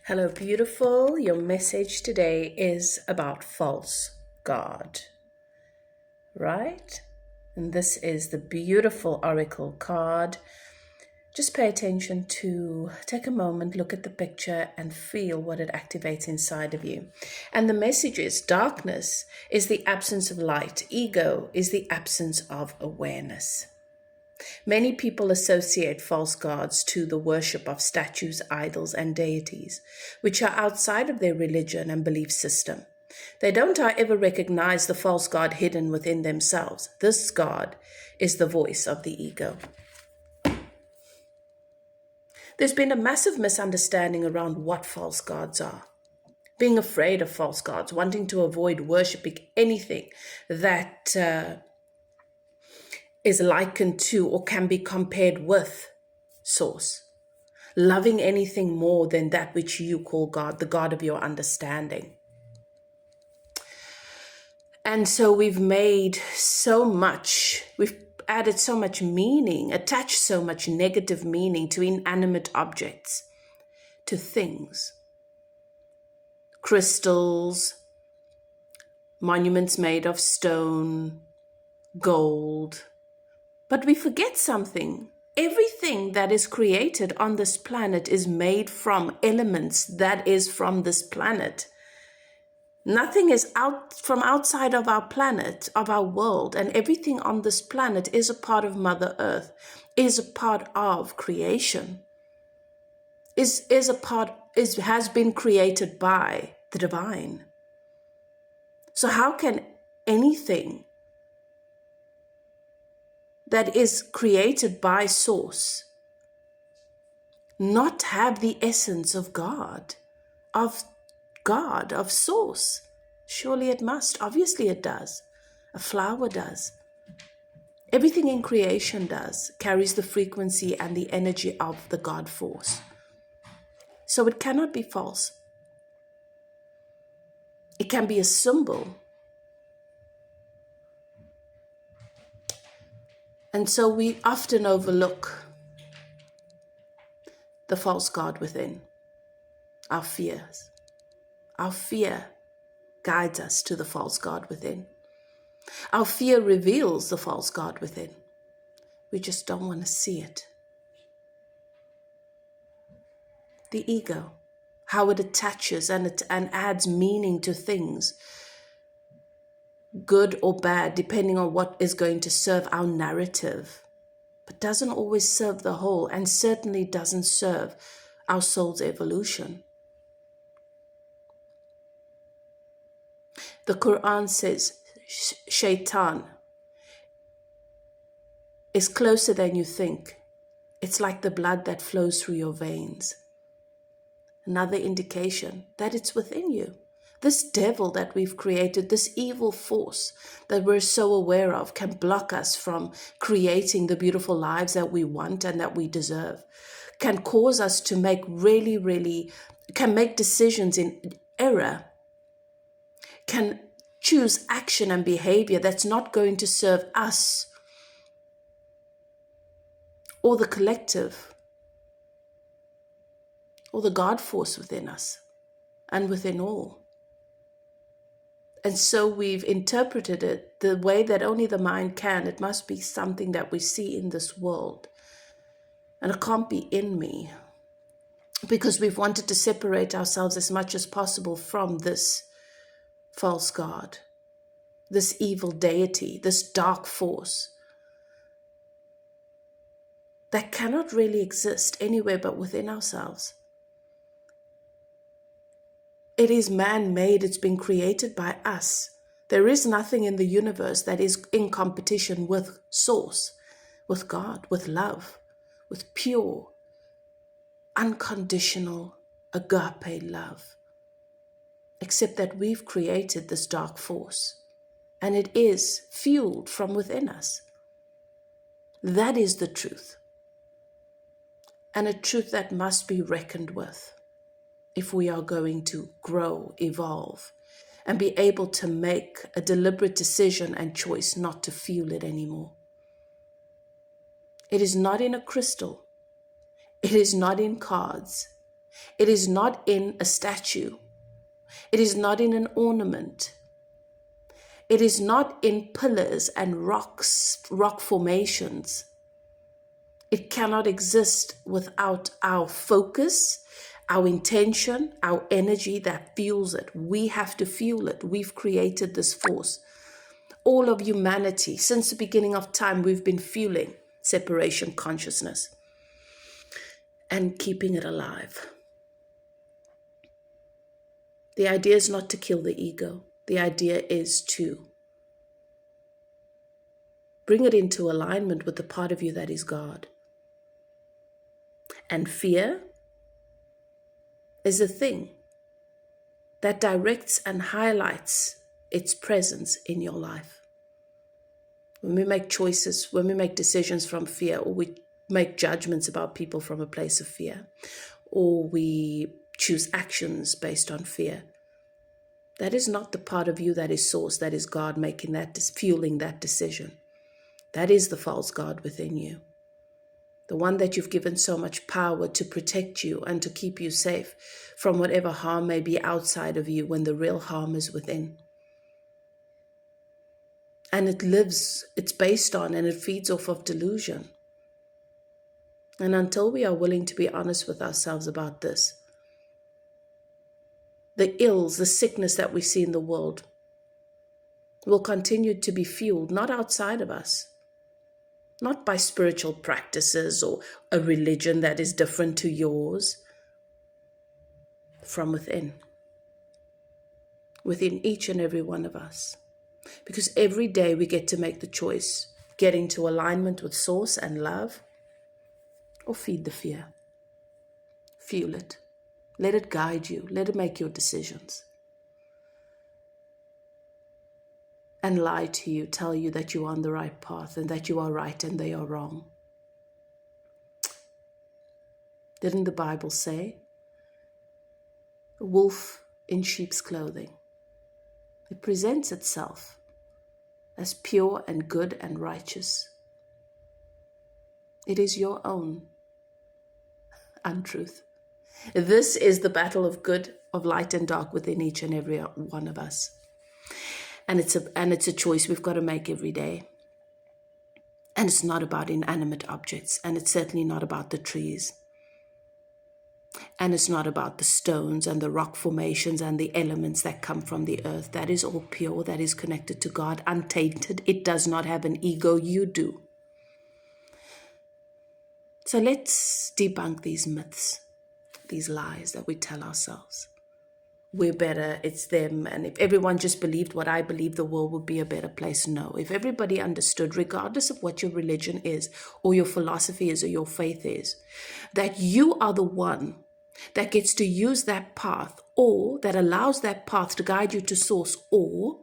Hello, beautiful. Your message today is about false God, right? And this is the beautiful oracle card. Just pay attention to, take a moment, look at the picture and feel what it activates inside of you. And the message is darkness is the absence of light. Ego is the absence of awareness. Many people associate false gods to the worship of statues, idols, and deities, which are outside of their religion and belief system. They don't, however, recognize the false god hidden within themselves. This god is the voice of the ego. There's been a massive misunderstanding around what false gods are. Being afraid of false gods, wanting to avoid worshipping anything that is likened to or can be compared with Source. Loving anything more than that which you call God, the God of your understanding. And so we've added so much meaning, attached so much negative meaning to inanimate objects, to things, crystals, monuments made of stone, gold. But we forget something. Everything that is created on this planet is made from elements that is from this planet. Nothing is from outside of our planet, of our world, and everything on this planet is a part of Mother Earth, is a part of creation, has been created by the divine. So how can anything that is created by Source not have the essence of God, of Source? Surely it must. Obviously it does. A flower does. Everything in creation does, carries the frequency and the energy of the God force. So it cannot be false. It can be a symbol. And so we often overlook the false God within, our fears. Our fear guides us to the false God within. Our fear reveals the false God within. We just don't want to see it. The ego, how it attaches and adds meaning to things, good or bad, depending on what is going to serve our narrative, but doesn't always serve the whole, and certainly doesn't serve our soul's evolution. The Quran says Shaitan is closer than you think. It's like the blood that flows through your veins. Another indication that it's within you. This devil that we've created, this evil force that we're so aware of, can block us from creating the beautiful lives that we want and that we deserve, can cause us to make can make decisions in error, can choose action and behavior that's not going to serve us or the collective or the God force within us and within all. And so we've interpreted it the way that only the mind can. It must be something that we see in this world. And it can't be in me, because we've wanted to separate ourselves as much as possible from this false God, this evil deity, this dark force that cannot really exist anywhere but within ourselves. It is man-made. It's been created by us. There is nothing in the universe that is in competition with Source, with God, with love, with pure, unconditional, agape love, except that we've created this dark force, and it is fueled from within us. That is the truth, and a truth that must be reckoned with if we are going to grow, evolve, and be able to make a deliberate decision and choice not to fuel it anymore. It is not in a crystal. It is not in cards. It is not in a statue. It is not in an ornament. It is not in pillars and rocks, rock formations. It cannot exist without our focus, our intention, our energy that fuels it. We have to fuel it. We've created this force. All of humanity, since the beginning of time, we've been fueling separation consciousness and keeping it alive. The idea is not to kill the ego. The idea is to bring it into alignment with the part of you that is God. And fear is a thing that directs and highlights its presence in your life. When we make choices, when we make decisions from fear, or we make judgments about people from a place of fear, or we choose actions based on fear, that is not the part of you that is source, that is God making that, fueling that decision. That is the false God within you. The one that you've given so much power to protect you and to keep you safe from whatever harm may be outside of you when the real harm is within. And it's based on and it feeds off of delusion. And until we are willing to be honest with ourselves about this, the ills, the sickness that we see in the world will continue to be fueled, not outside of us, not by spiritual practices or a religion that is different to yours, from within each and every one of us. Because every day we get to make the choice, get into alignment with source and love, or feed the fear. Fuel it. Let it guide you. Let it make your decisions. And lie to you, tell you that you are on the right path and that you are right and they are wrong. Didn't the Bible say, a wolf in sheep's clothing? It presents itself as pure and good and righteous. It is your own untruth. This is the battle of good, of light and dark within each and every one of us. And it's a choice we've got to make every day. And it's not about inanimate objects, and it's certainly not about the trees. And it's not about the stones and the rock formations and the elements that come from the earth. That is all pure, that is connected to God, untainted. It does not have an ego, you do. So let's debunk these myths, these lies that we tell ourselves. We're better, it's them, and if everyone just believed what I believe, the world would be a better place. No, if everybody understood, regardless of what your religion is, or your philosophy is, or your faith is, that you are the one that gets to use that path, or that allows that path to guide you to source, or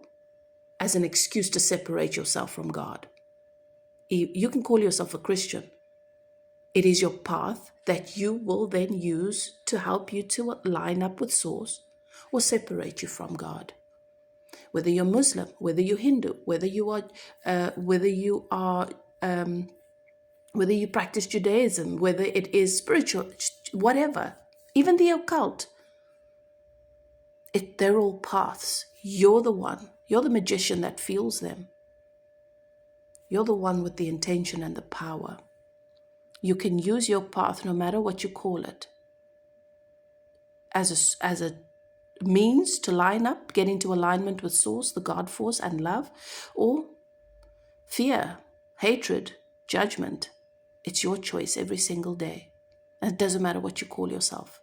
as an excuse to separate yourself from God. You can call yourself a Christian. It is your path that you will then use to help you to line up with source, or separate you from God. Whether you're Muslim, whether you're Hindu, whether you practice Judaism, whether it is spiritual, whatever, even the occult, they're all paths. You're the one. You're the magician that fuels them. You're the one with the intention and the power. You can use your path, no matter what you call it, as a means to line up, get into alignment with source, the God force and love, or fear, hatred, judgment. It's your choice every single day. And it doesn't matter what you call yourself.